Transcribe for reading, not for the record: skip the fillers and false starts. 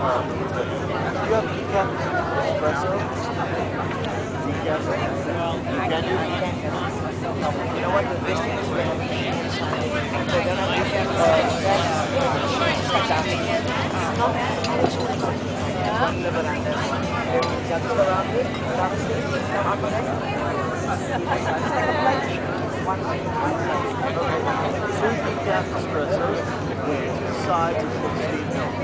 you have decaf espresso? Decaf? You can do decaf? You know what? This thing is going to be they're going to give you three decaf espressos with 2 sides of 16 milk.